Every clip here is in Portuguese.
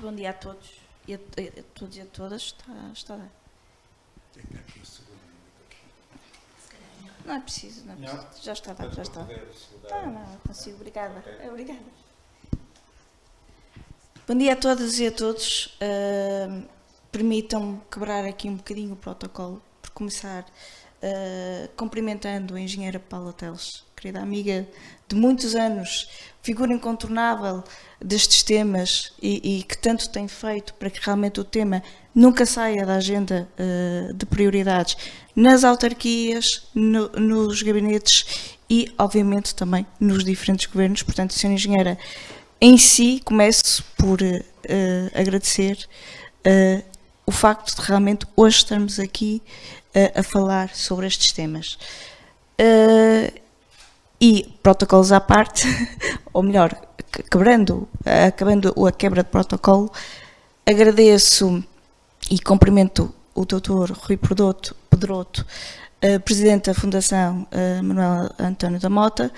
Muito bom dia a todos e a todos e a todas. Está a dar. Não é preciso, não é preciso. Não? Já está a dar, já está. Não, consigo. Obrigada. Okay. Obrigada. Bom dia a todas e a todos. Permitam-me quebrar aqui um bocadinho o protocolo, por começar cumprimentando a engenheira Paula Teles, querida amiga de muitos anos, figura incontornável destes temas e que tanto tem feito para que realmente o tema nunca saia da agenda de prioridades nas autarquias, nos gabinetes e, obviamente, também nos diferentes governos. Portanto, Sra. Engenheira, em si, começo por agradecer o facto de realmente hoje estarmos aqui a falar sobre estes temas. E, protocolos à parte, ou melhor, acabando a quebra de protocolo, agradeço e cumprimento o Dr. Rui Pedroto, Presidente da Fundação Manuel António da Mota,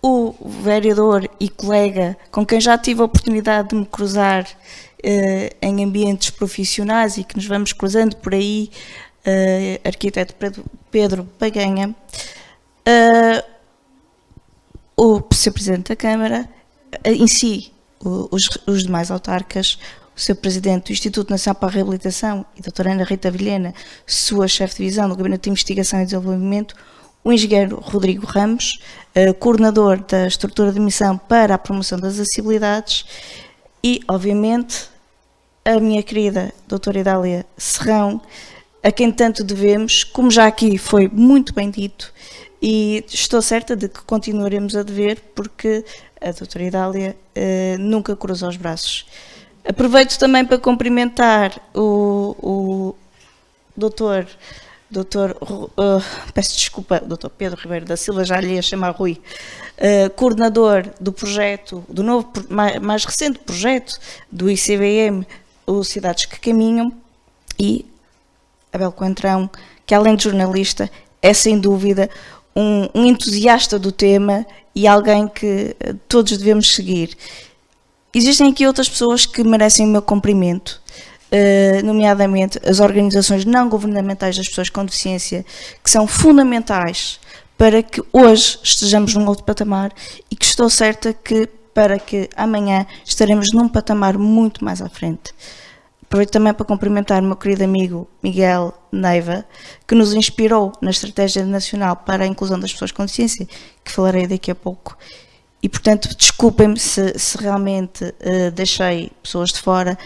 o vereador e colega com quem já tive a oportunidade de me cruzar em ambientes profissionais e que nos vamos cruzando por aí, arquiteto Pedro Paganha, o Sr. Presidente da Câmara, em si, os demais autarcas, o Sr. Presidente do Instituto Nacional para a Reabilitação e a Dra. Ana Rita Vilhena, sua chefe de divisão do Gabinete de Investigação e Desenvolvimento, o engenheiro Rodrigo Ramos, coordenador da estrutura de missão para a promoção das acessibilidades e, obviamente, a minha querida doutora Idália Serrão, a quem tanto devemos, como já aqui foi muito bem dito, e estou certa de que continuaremos a dever, porque a doutora Idália nunca cruza os braços. Aproveito também para cumprimentar o doutor, peço desculpa, doutor Pedro Ribeiro da Silva, já lhe ia chamar Rui, coordenador do projeto, do novo, mais recente projeto do ICBM, o Cidades que Caminham, e Abel Coentrão, que além de jornalista, é sem dúvida um entusiasta do tema e alguém que todos devemos seguir. Existem aqui outras pessoas que merecem o meu cumprimento, nomeadamente as organizações não governamentais das pessoas com deficiência, que são fundamentais para que hoje estejamos num outro patamar e que estou certa que para que amanhã estaremos num patamar muito mais à frente. Aproveito também para cumprimentar o meu querido amigo Miguel Neiva, que nos inspirou na Estratégia Nacional para a Inclusão das Pessoas com Deficiência, que falarei daqui a pouco. E, portanto, desculpem-me se realmente deixei pessoas de fora,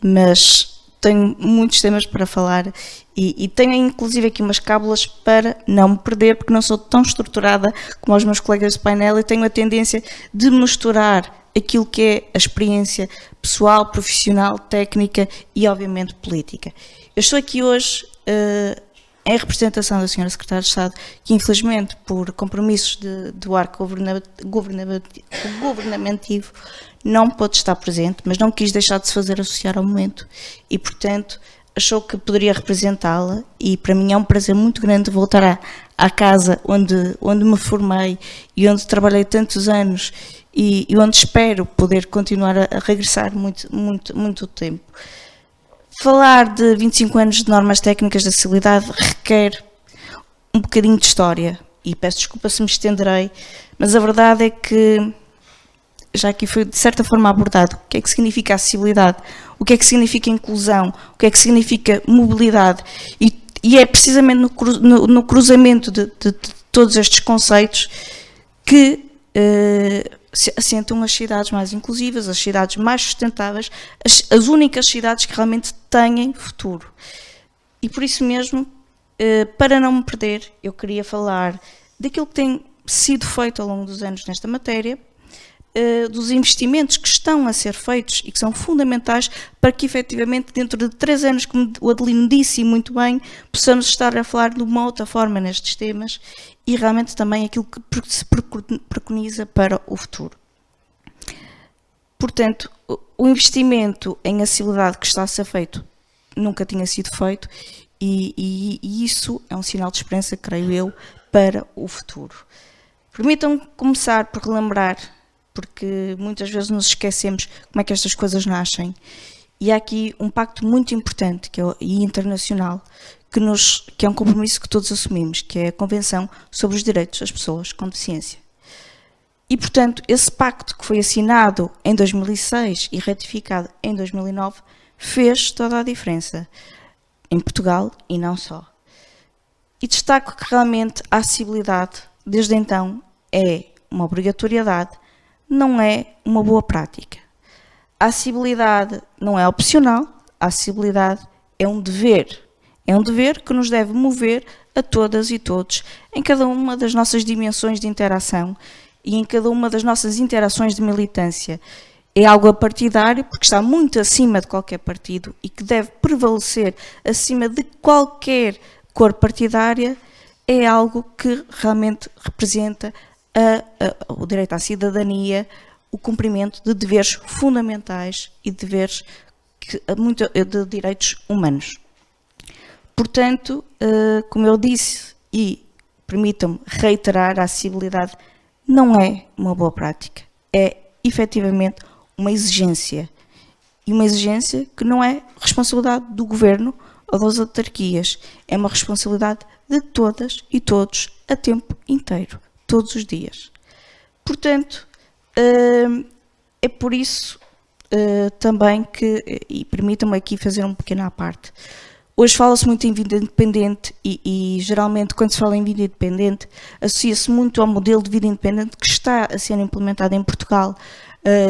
mas tenho muitos temas para falar e tenho inclusive aqui umas cábulas para não me perder, porque não sou tão estruturada como os meus colegas de painel e tenho a tendência de misturar aquilo que é a experiência pessoal, profissional, técnica e, obviamente, política. Eu estou aqui hoje em representação da Sra. Secretária de Estado, que infelizmente, por compromissos do arco governativo, não pôde estar presente, mas não quis deixar de se fazer associar ao momento e, portanto, achou que poderia representá-la e para mim é um prazer muito grande voltar à casa onde me formei e onde trabalhei tantos anos e onde espero poder continuar a regressar muito tempo. Falar de 25 anos de normas técnicas de acessibilidade requer um bocadinho de história e peço desculpa se me estenderei, mas a verdade é que já aqui foi de certa forma abordado o que é que significa acessibilidade, o que é que significa inclusão, o que é que significa mobilidade e é precisamente no cruzamento de todos estes conceitos que se assentam as cidades mais inclusivas, as cidades mais sustentáveis, as únicas cidades que realmente têm futuro. E por isso mesmo, para não me perder, eu queria falar daquilo que tem sido feito ao longo dos anos nesta matéria, dos investimentos que estão a ser feitos e que são fundamentais para que efetivamente dentro de 3 anos, como o Adelino disse muito bem, possamos estar a falar de uma outra forma nestes temas e realmente também aquilo que se preconiza para o futuro. Portanto, o investimento em acessibilidade que está a ser feito nunca tinha sido feito e isso é um sinal de esperança, creio eu, para o futuro. Permitam-me começar por relembrar, porque muitas vezes nos esquecemos como é que estas coisas nascem. E há aqui um pacto muito importante e internacional, que é um compromisso que todos assumimos, que é a Convenção sobre os Direitos das Pessoas com Deficiência. E, portanto, esse pacto que foi assinado em 2006 e ratificado em 2009 fez toda a diferença em Portugal e não só. E destaco que realmente a acessibilidade, desde então, é uma obrigatoriedade, não é uma boa prática. A acessibilidade não é opcional, a acessibilidade é um dever. É um dever que nos deve mover a todas e todos, em cada uma das nossas dimensões de interação e em cada uma das nossas interações de militância. É algo apartidário, porque está muito acima de qualquer partido e que deve prevalecer acima de qualquer cor partidária, é algo que realmente representa o direito à cidadania, o cumprimento de deveres fundamentais e deveres de direitos humanos. Portanto, como eu disse, e permitam-me reiterar, a acessibilidade não é uma boa prática, é efetivamente uma exigência. E uma exigência que não é responsabilidade do governo ou das autarquias, é uma responsabilidade de todas e todos a tempo inteiro, todos os dias. Portanto, é por isso também que, e permitam-me aqui fazer um pequeno à parte, hoje fala-se muito em vida independente e geralmente quando se fala em vida independente associa-se muito ao modelo de vida independente que está a ser implementado em Portugal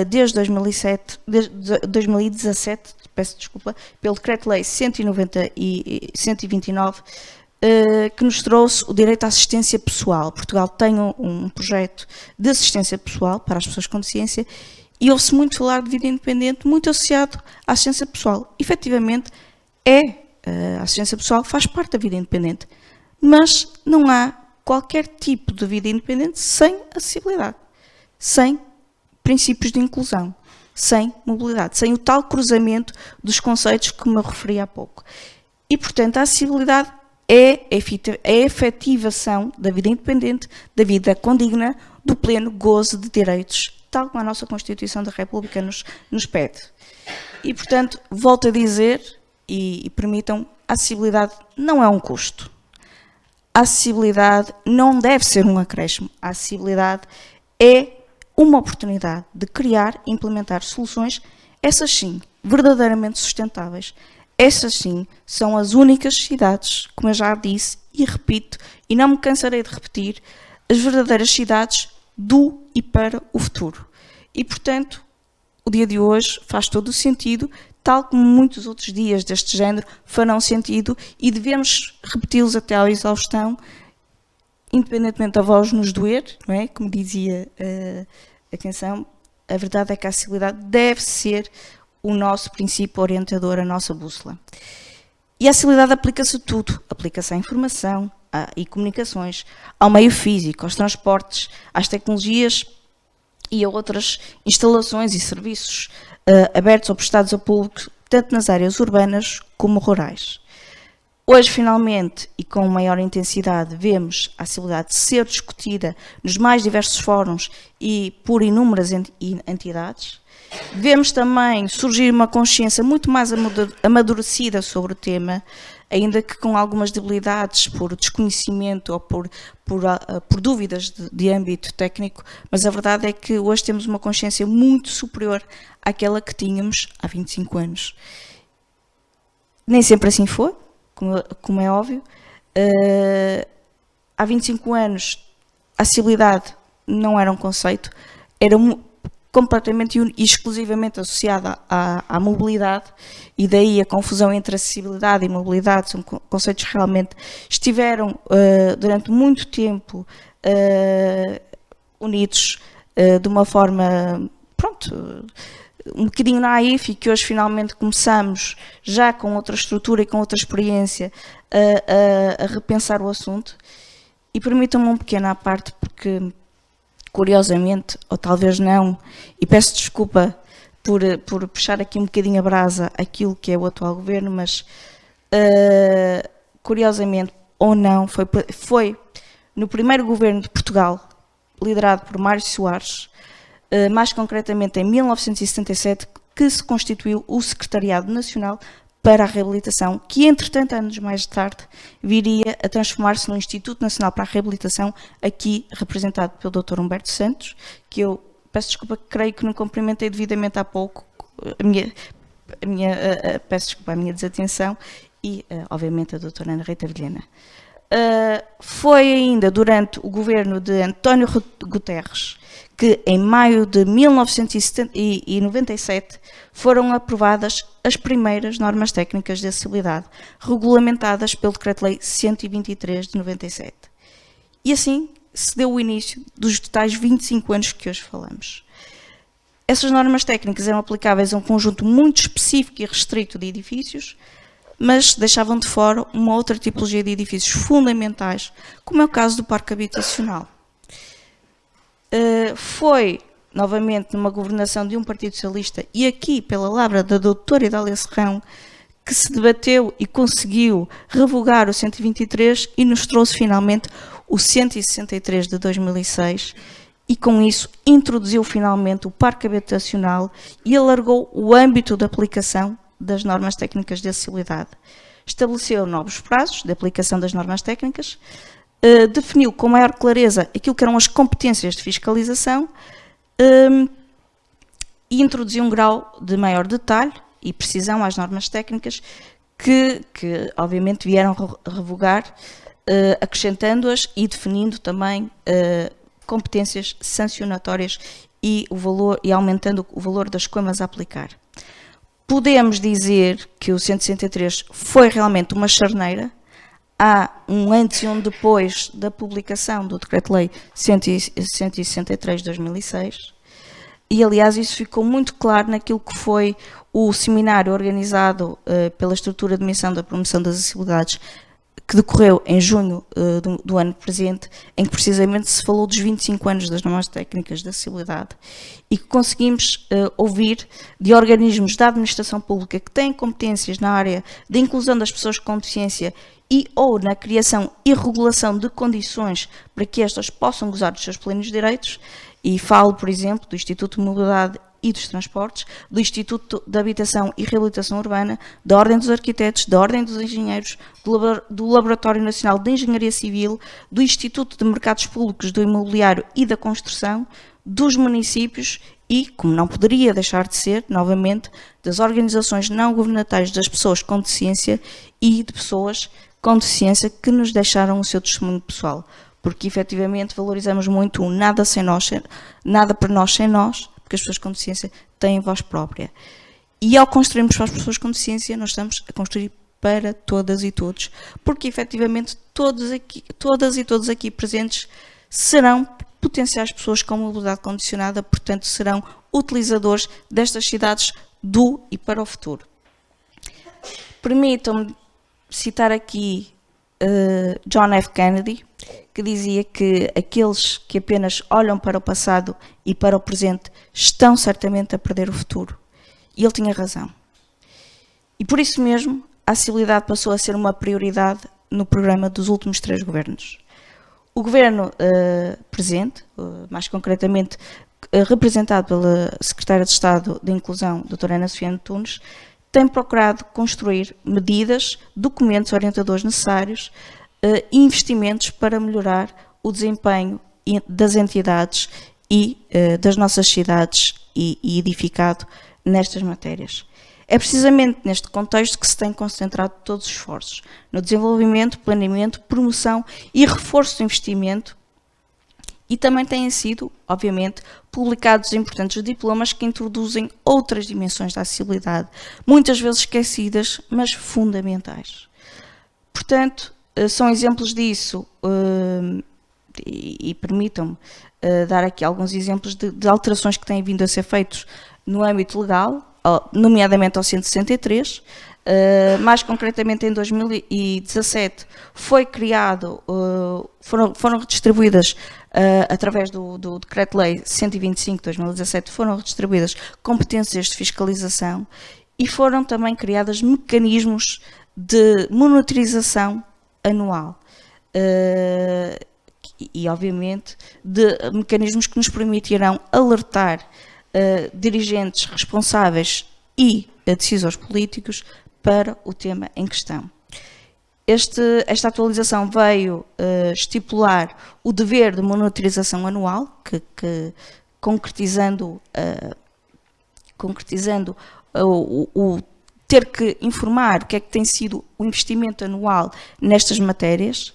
desde 2017, peço desculpa, pelo Decreto-Lei 190 e 129, que nos trouxe o direito à assistência pessoal. Portugal tem um projeto de assistência pessoal para as pessoas com deficiência e ouve-se muito falar de vida independente, muito associado à assistência pessoal. Efetivamente, a assistência pessoal faz parte da vida independente, mas não há qualquer tipo de vida independente sem acessibilidade, sem princípios de inclusão, sem mobilidade, sem o tal cruzamento dos conceitos que me referi há pouco. E, portanto, a acessibilidade é a efetivação da vida independente, da vida condigna, do pleno gozo de direitos, tal como a nossa Constituição da República nos pede. E, portanto, volto a dizer, e permitam, a acessibilidade não é um custo. A acessibilidade não deve ser um acréscimo. A acessibilidade é uma oportunidade de criar e implementar soluções, essas sim, verdadeiramente sustentáveis. Essas sim são as únicas cidades, como eu já disse e repito, e não me cansarei de repetir, as verdadeiras cidades do e para o futuro. E, portanto, o dia de hoje faz todo o sentido, tal como muitos outros dias deste género farão sentido e devemos repeti-los até à exaustão, independentemente da voz nos doer, não é? Como dizia a canção, a verdade é que a acessibilidade deve ser o nosso princípio orientador, a nossa bússola. E a acessibilidade aplica-se a tudo, aplica-se à informação e comunicações, ao meio físico, aos transportes, às tecnologias e a outras instalações e serviços abertos ou prestados ao público, tanto nas áreas urbanas como rurais. Hoje, finalmente, e com maior intensidade, vemos a acessibilidade ser discutida nos mais diversos fóruns e por inúmeras entidades. Vemos também surgir uma consciência muito mais amadurecida sobre o tema, ainda que com algumas debilidades por desconhecimento ou por dúvidas de âmbito técnico, mas a verdade é que hoje temos uma consciência muito superior àquela que tínhamos há 25 anos. Nem sempre assim foi, como é óbvio. Há 25 anos a acessibilidade não era um conceito, era completamente e exclusivamente associada à mobilidade, e daí a confusão entre acessibilidade e mobilidade são conceitos que realmente estiveram durante muito tempo unidos de uma forma, um bocadinho naif, e que hoje finalmente começamos, já com outra estrutura e com outra experiência, a repensar o assunto. E permitam-me um pequeno à parte, porque curiosamente, ou talvez não, e peço desculpa por puxar aqui um bocadinho a brasa aquilo que é o atual governo, mas curiosamente ou não, foi no primeiro governo de Portugal, liderado por Mário Soares, mais concretamente em 1977, que se constituiu o Secretariado Nacional para a Reabilitação, que entretanto, anos mais tarde, viria a transformar-se no Instituto Nacional para a Reabilitação, aqui representado pelo Dr. Humberto Santos, que eu peço desculpa, creio que não cumprimentei devidamente há pouco, peço desculpa a minha desatenção, e obviamente a doutora Ana Rita Vilhena. Foi ainda durante o governo de António Guterres que, em maio de 1997, foram aprovadas as primeiras normas técnicas de acessibilidade, regulamentadas pelo Decreto-Lei 123 de 97. E assim se deu o início dos tais 25 anos que hoje falamos. Essas normas técnicas eram aplicáveis a um conjunto muito específico e restrito de edifícios, mas deixavam de fora uma outra tipologia de edifícios fundamentais, como é o caso do parque habitacional. Foi, novamente, numa governação de um Partido Socialista, e aqui pela palavra da doutora Idália Serrão, que se debateu e conseguiu revogar o 123 e nos trouxe finalmente o 163 de 2006, e com isso introduziu finalmente o parque habitacional e alargou o âmbito de aplicação das normas técnicas de acessibilidade. Estabeleceu novos prazos de aplicação das normas técnicas, definiu com maior clareza aquilo que eram as competências de fiscalização e introduziu um grau de maior detalhe e precisão às normas técnicas que obviamente vieram revogar, acrescentando-as e definindo também competências sancionatórias e aumentando o valor das coimas a aplicar. Podemos dizer que o 163 foi realmente uma charneira. Há um antes e um depois da publicação do Decreto-Lei 163 de 2006 e, aliás, isso ficou muito claro naquilo que foi o seminário organizado pela Estrutura de Missão da Promoção das Acessibilidades, que decorreu em junho do ano presente, em que precisamente se falou dos 25 anos das normas técnicas de acessibilidade e que conseguimos ouvir de organismos da administração pública que têm competências na área da inclusão das pessoas com deficiência e ou na criação e regulação de condições para que estas possam gozar dos seus plenos direitos, e falo, por exemplo, do Instituto de Mobilidade e dos Transportes, do Instituto de Habitação e Reabilitação Urbana, da Ordem dos Arquitetos, da Ordem dos Engenheiros, do Laboratório Nacional de Engenharia Civil, do Instituto de Mercados Públicos do Imobiliário e da Construção, dos municípios e, como não poderia deixar de ser, novamente, das organizações não governamentais das pessoas com deficiência e de pessoas com deficiência que nos deixaram o seu testemunho pessoal, porque efetivamente valorizamos muito o nada sem nós, nada para nós sem nós, porque as pessoas com deficiência têm voz própria. E ao construirmos para as pessoas com deficiência, nós estamos a construir para todas e todos, porque efetivamente todas e todos aqui presentes serão potenciais pessoas com mobilidade condicionada, portanto serão utilizadores destas cidades do e para o futuro. Permitam-me citar aqui John F. Kennedy, que dizia que aqueles que apenas olham para o passado e para o presente estão certamente a perder o futuro. E ele tinha razão. E por isso mesmo, a acessibilidade passou a ser uma prioridade no programa dos últimos 3 governos. O governo presente, mais concretamente representado pela Secretária de Estado da Inclusão, doutora Ana Sofia Antunes, tem procurado construir medidas, documentos orientadores necessários e investimentos para melhorar o desempenho das entidades e das nossas cidades e edificado nestas matérias. É precisamente neste contexto que se tem concentrado todos os esforços, no desenvolvimento, planeamento, promoção e reforço do investimento, e também têm sido, obviamente, publicados importantes diplomas que introduzem outras dimensões da acessibilidade, muitas vezes esquecidas, mas fundamentais. Portanto, são exemplos disso, e permitam-me dar aqui alguns exemplos de alterações que têm vindo a ser feitos no âmbito legal, nomeadamente ao 163, mais concretamente em 2017 foi criado, foram redistribuídas, através do Decreto-Lei 125 de 2017, foram redistribuídas competências de fiscalização e foram também criados mecanismos de monitorização anual e obviamente de mecanismos que nos permitirão alertar dirigentes responsáveis e decisores políticos para o tema em questão. Esta atualização veio estipular o dever de monitorização anual, que concretizando o ter que informar o que é que tem sido o investimento anual nestas matérias.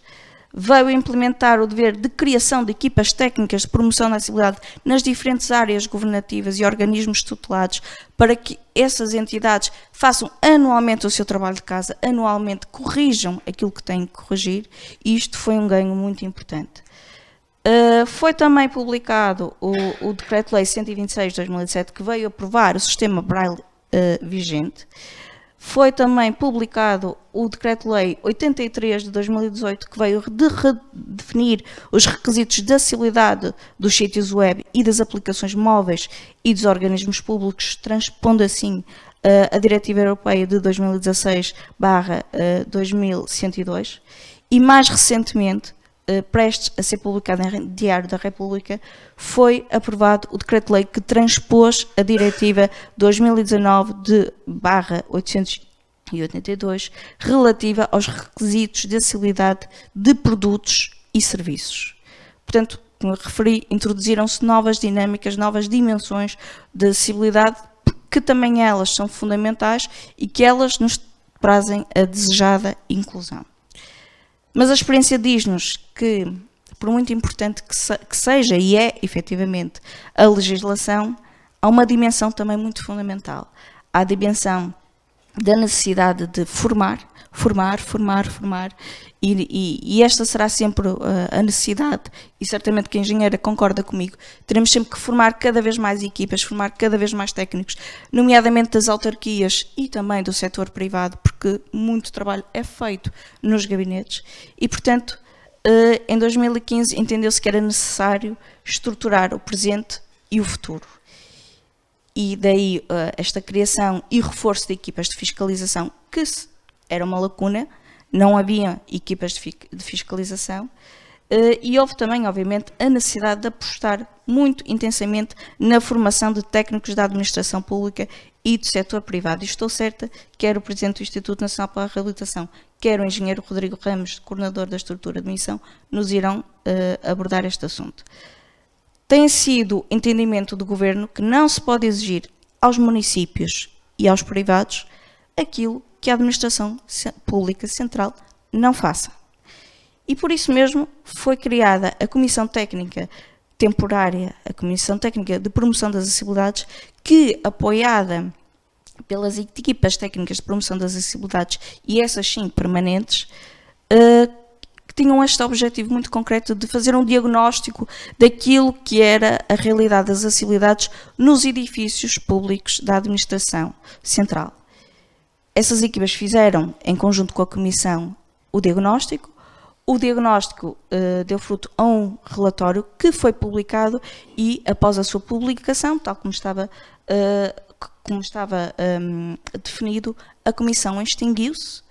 Veio implementar o dever de criação de equipas técnicas de promoção da acessibilidade nas diferentes áreas governativas e organismos tutelados, para que essas entidades façam anualmente o seu trabalho de casa, anualmente corrijam aquilo que têm que corrigir, e isto foi um ganho muito importante. Foi também publicado o Decreto-Lei 126 de 2007, que veio aprovar o sistema Braille vigente. Foi também publicado o Decreto-Lei 83 de 2018, que veio redefinir os requisitos de acessibilidade dos sítios web e das aplicações móveis e dos organismos públicos, transpondo assim a Diretiva Europeia de 2016/2102. E mais recentemente, prestes a ser publicado em Diário da República, foi aprovado o Decreto-Lei que transpôs a Diretiva 2019/882, relativa aos requisitos de acessibilidade de produtos e serviços. Portanto, como eu referi, introduziram-se novas dinâmicas, novas dimensões de acessibilidade, que também elas são fundamentais e que elas nos trazem a desejada inclusão. Mas a experiência diz-nos que, por muito importante que seja, e é efetivamente, a legislação, há uma dimensão também muito fundamental. Há a dimensão da necessidade de formar, e esta será sempre a necessidade, e certamente que a engenheira concorda comigo. Teremos sempre que formar cada vez mais equipas, formar cada vez mais técnicos, nomeadamente das autarquias e também do setor privado, porque muito trabalho é feito nos gabinetes, e portanto, em 2015 entendeu-se que era necessário estruturar o presente e o futuro. E daí esta criação e reforço de equipas de fiscalização, que era uma lacuna, não havia equipas de fiscalização, e houve também, obviamente, a necessidade de apostar muito intensamente na formação de técnicos da administração pública e do setor privado. E estou certa que quer o Presidente do Instituto Nacional para a Reabilitação, quer o engenheiro Rodrigo Ramos, coordenador da estrutura de missão, nos irão abordar este assunto. Tem sido entendimento do Governo que não se pode exigir aos municípios e aos privados aquilo que a administração pública central não faça. E por isso mesmo foi criada a Comissão Técnica Temporária, a Comissão Técnica de Promoção das Acessibilidades, que, apoiada pelas equipas técnicas de promoção das acessibilidades, e essas sim permanentes, que tinham este objetivo muito concreto de fazer um diagnóstico daquilo que era a realidade das acessibilidades nos edifícios públicos da administração central. Essas equipas fizeram, em conjunto com a Comissão, o diagnóstico. O diagnóstico deu fruto a um relatório que foi publicado e, após a sua publicação, tal como estava definido, a Comissão extinguiu-se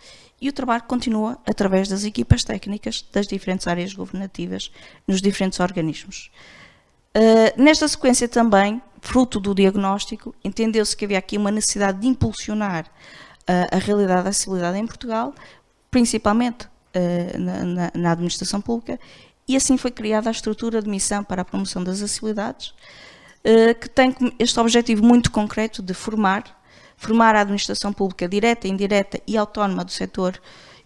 e o trabalho continua através das equipas técnicas das diferentes áreas governativas nos diferentes organismos. Nesta sequência também, fruto do diagnóstico, entendeu-se que havia aqui uma necessidade de impulsionar a realidade da acessibilidade em Portugal, principalmente na administração pública, e assim foi criada a estrutura de missão para a promoção das acessibilidades, que tem este objetivo muito concreto de formar a administração pública direta, indireta e autónoma do setor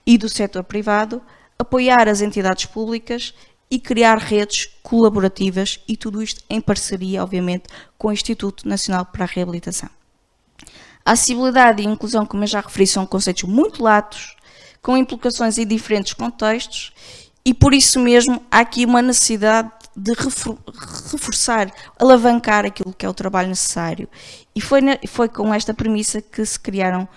e do setor privado, apoiar as entidades públicas e criar redes colaborativas, e tudo isto em parceria, obviamente, com o Instituto Nacional para a Reabilitação. A acessibilidade e a inclusão, como eu já referi, são conceitos muito latos, com implicações em diferentes contextos, e por isso mesmo há aqui uma necessidade de reforçar, alavancar aquilo que é o trabalho necessário. E foi com esta premissa que se criaram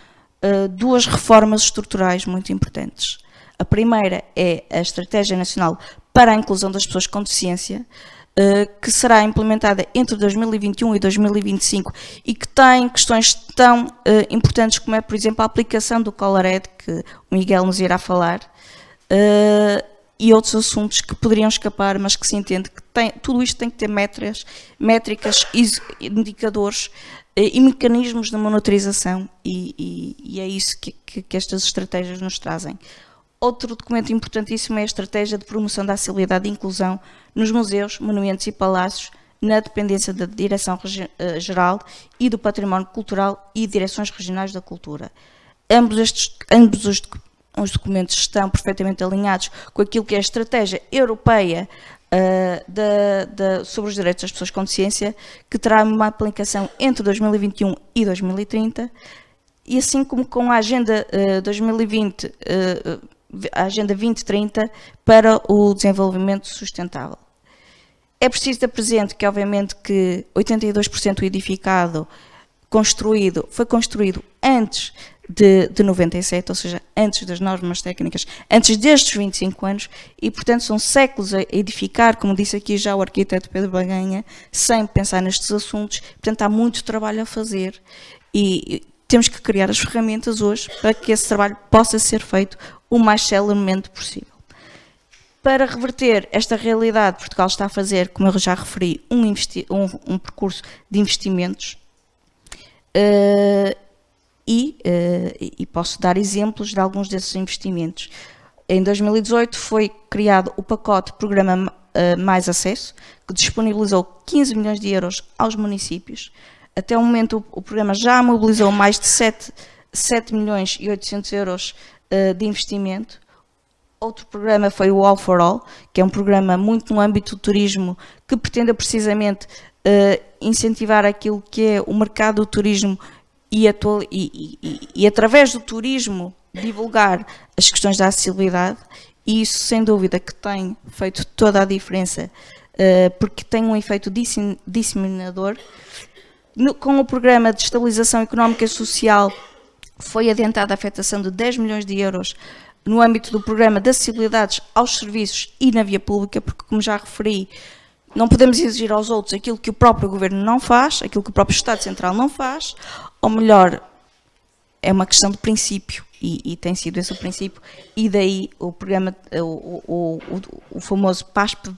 duas reformas estruturais muito importantes. A primeira é a Estratégia Nacional para a Inclusão das Pessoas com Deficiência, que será implementada entre 2021 e 2025 e que tem questões tão importantes como é, por exemplo, a aplicação do Colared, que o Miguel nos irá falar, e outros assuntos que poderiam escapar, mas que se entende que tudo isto tem que ter métricas, indicadores e mecanismos de monitorização, e é isso que estas estratégias nos trazem. Outro documento importantíssimo é a Estratégia de Promoção da Acessibilidade e Inclusão nos Museus, Monumentos e Palácios, na dependência da Direção-Geral e do Património Cultural e Direções Regionais da Cultura. Ambos os documentos estão perfeitamente alinhados com aquilo que é a Estratégia Europeia sobre os direitos das pessoas com deficiência, que terá uma aplicação entre 2021 e 2030, e assim como com a Agenda 2020, a Agenda 2030 para o desenvolvimento sustentável. É preciso ter presente que, obviamente, que 82% do edificado foi construído antes de 97, ou seja, antes das normas técnicas, antes destes 25 anos, e, portanto, são séculos a edificar, como disse aqui já o arquiteto Pedro Baganha, sem pensar nestes assuntos. Portanto, há muito trabalho a fazer e temos que criar as ferramentas hoje para que esse trabalho possa ser feito o mais celeremente possível. Para reverter esta realidade, Portugal está a fazer, como eu já referi, um percurso de investimentos, e posso dar exemplos de alguns desses investimentos. Em 2018 foi criado o pacote Programa Mais Acesso, que disponibilizou 15 milhões de euros aos municípios. Até o momento o programa já mobilizou mais de 7 milhões e 800 euros de investimento. Outro programa foi o All for All, que é um programa muito no âmbito do turismo, que pretende precisamente incentivar aquilo que é o mercado do turismo e através do turismo divulgar as questões da acessibilidade, e isso sem dúvida que tem feito toda a diferença, porque tem um efeito disseminador. Com o programa de estabilização económica e social foi adiantada a afetação de 10 milhões de euros no âmbito do programa de acessibilidades aos serviços e na via pública, porque, como já referi, não podemos exigir aos outros aquilo que o próprio Governo não faz, aquilo que o próprio Estado Central não faz, ou melhor, é uma questão de princípio, e tem sido esse o princípio, e daí o programa, o famoso PASP,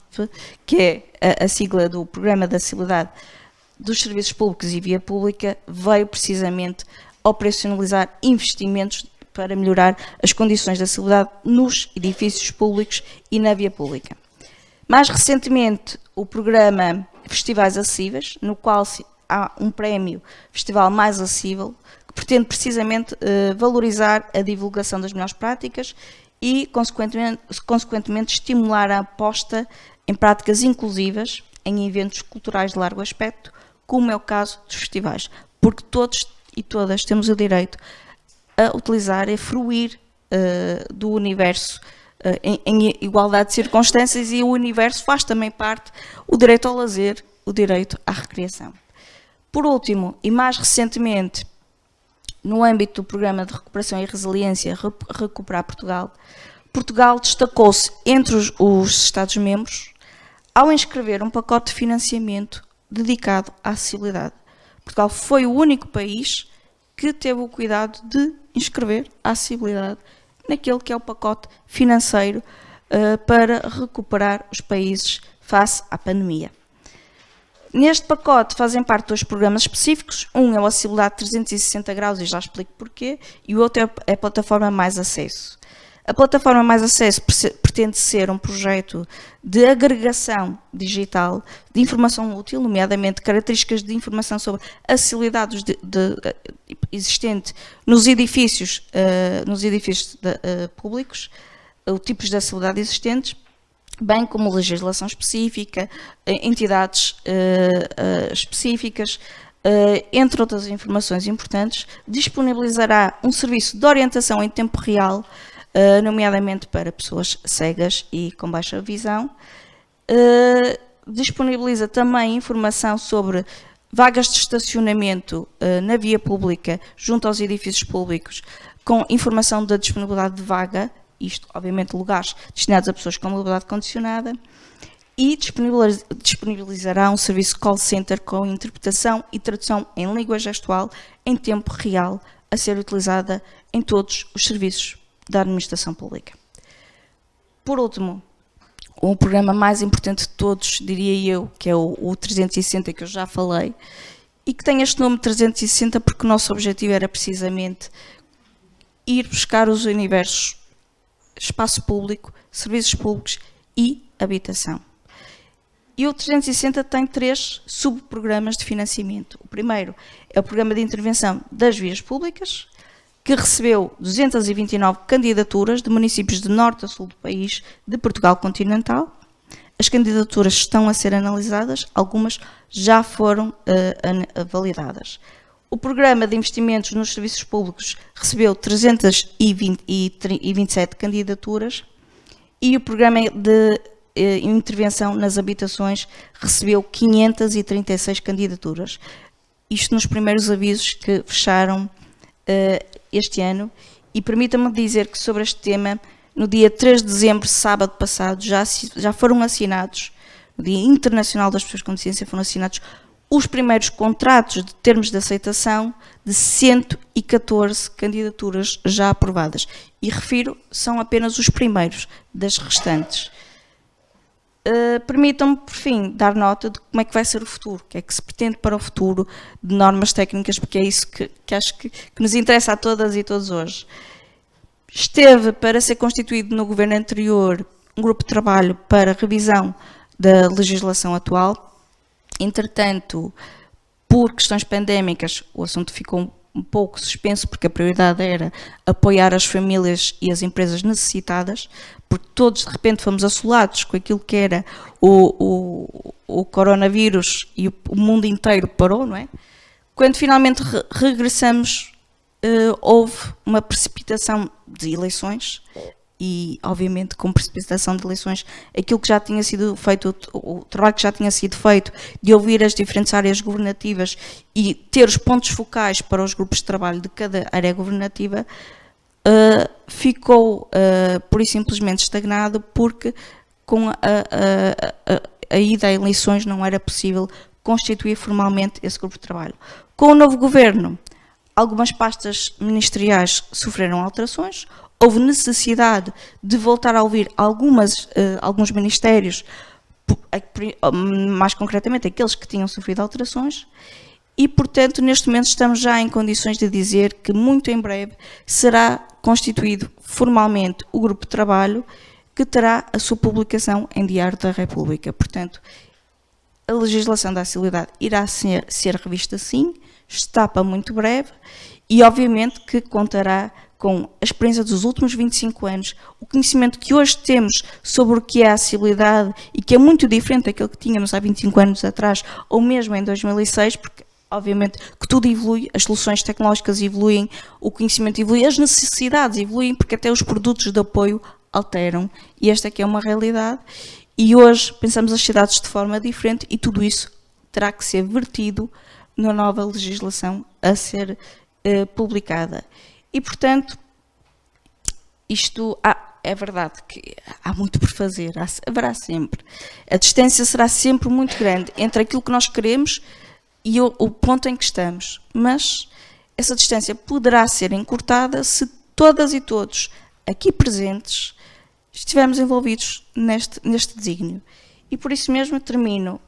que é a sigla do Programa de Acessibilidade dos Serviços Públicos e Via Pública, veio precisamente operacionalizar investimentos para melhorar as condições de acessibilidade nos edifícios públicos e na via pública. Mais recentemente, o programa Festivais Acessíveis, no qual há um prémio Festival Mais Acessível, que pretende precisamente valorizar a divulgação das melhores práticas e, consequentemente, estimular a aposta em práticas inclusivas em eventos culturais de largo aspecto, como é o caso dos festivais, porque todos e todas temos o direito a utilizar e fruir do universo em igualdade de circunstâncias, e o universo faz também parte o direito ao lazer, o direito à recreação. Por último, e mais recentemente, no âmbito do Programa de Recuperação e Resiliência Recuperar Portugal, Portugal destacou-se entre os Estados-membros ao inscrever um pacote de financiamento dedicado à acessibilidade. Portugal foi o único país que teve o cuidado de inscrever a acessibilidade naquele que é o pacote financeiro para recuperar os países face à pandemia. Neste pacote fazem parte dois programas específicos, um é o Acessibilidade 360 graus, e já explico porquê, e o outro é a Plataforma Mais Acesso. A Plataforma Mais Acesso pretende ser um projeto de agregação digital de informação útil, nomeadamente características de informação sobre acessibilidade existente nos edifícios públicos, os tipos de acessibilidade existentes, bem como legislação específica, entidades específicas, entre outras informações importantes. Disponibilizará um serviço de orientação em tempo real, nomeadamente para pessoas cegas e com baixa visão. Disponibiliza também informação sobre vagas de estacionamento na via pública junto aos edifícios públicos, com informação da disponibilidade de vaga, isto obviamente lugares destinados a pessoas com mobilidade condicionada, e disponibilizará um serviço call center com interpretação e tradução em língua gestual em tempo real, a ser utilizada em todos os serviços da administração pública. Por último, o programa mais importante de todos, diria eu, que é o 360, que eu já falei, e que tem este nome 360 porque o nosso objetivo era precisamente ir buscar os universos espaço público, serviços públicos e habitação. E o 360 tem 3 subprogramas de financiamento. O primeiro é o Programa de Intervenção das Vias Públicas, que recebeu 229 candidaturas de municípios de norte a sul do país, de Portugal continental. As candidaturas estão a ser analisadas, algumas já foram validadas. O Programa de Investimentos nos Serviços Públicos recebeu 327 candidaturas e o Programa de Intervenção nas Habitações recebeu 536 candidaturas. Isto nos primeiros avisos que fecharam este ano, e permita-me dizer que sobre este tema, no dia 3 de dezembro, sábado passado, já foram assinados, no Dia Internacional das Pessoas com Deficiência, foram assinados os primeiros contratos de termos de aceitação de 114 candidaturas já aprovadas. E refiro, são apenas os primeiros das restantes. Permitam-me, por fim, dar nota de como é que vai ser o futuro, o que é que se pretende para o futuro de normas técnicas, porque é isso que acho que nos interessa a todas e todos hoje. Esteve para ser constituído no governo anterior um grupo de trabalho para revisão da legislação atual. Entretanto, por questões pandémicas, o assunto ficou um pouco suspenso, porque a prioridade era apoiar as famílias e as empresas necessitadas, porque todos de repente fomos assolados com aquilo que era o coronavírus e o mundo inteiro parou, não é? Quando finalmente regressamos, houve uma precipitação de eleições e, obviamente, com precipitação de eleições, aquilo que já tinha sido feito, o trabalho que já tinha sido feito de ouvir as diferentes áreas governativas e ter os pontos focais para os grupos de trabalho de cada área governativa, ficou, por e simplesmente, estagnado, porque com a ida a eleições não era possível constituir formalmente esse grupo de trabalho. Com o novo governo, algumas pastas ministeriais sofreram alterações, houve necessidade de voltar a ouvir alguns ministérios, mais concretamente aqueles que tinham sofrido alterações, e, portanto, neste momento estamos já em condições de dizer que muito em breve será constituído formalmente o grupo de trabalho que terá a sua publicação em Diário da República. Portanto, a legislação da acessibilidade irá ser revista sim, está para muito breve e, obviamente, que contará com a experiência dos últimos 25 anos, o conhecimento que hoje temos sobre o que é a acessibilidade e que é muito diferente daquilo que tínhamos há 25 anos atrás ou mesmo em 2006, porque obviamente que tudo evolui, as soluções tecnológicas evoluem, o conhecimento evolui, as necessidades evoluem, porque até os produtos de apoio alteram, e esta aqui é uma realidade, e hoje pensamos as cidades de forma diferente e tudo isso terá que ser vertido na nova legislação a ser publicada. E, portanto, isto é verdade que há muito por fazer, haverá sempre. A distância será sempre muito grande entre aquilo que nós queremos e o ponto em que estamos, mas essa distância poderá ser encurtada se todas e todos aqui presentes estivermos envolvidos neste desígnio. E por isso mesmo termino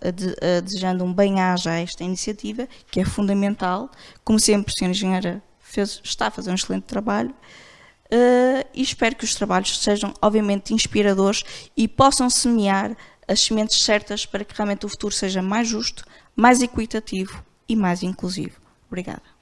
desejando um bem-aja a esta iniciativa, que é fundamental. Como sempre, a Sra. Engenheira está a fazer um excelente trabalho, e espero que os trabalhos sejam, obviamente, inspiradores e possam semear as sementes certas para que realmente o futuro seja mais justo, mais equitativo e mais inclusivo. Obrigada.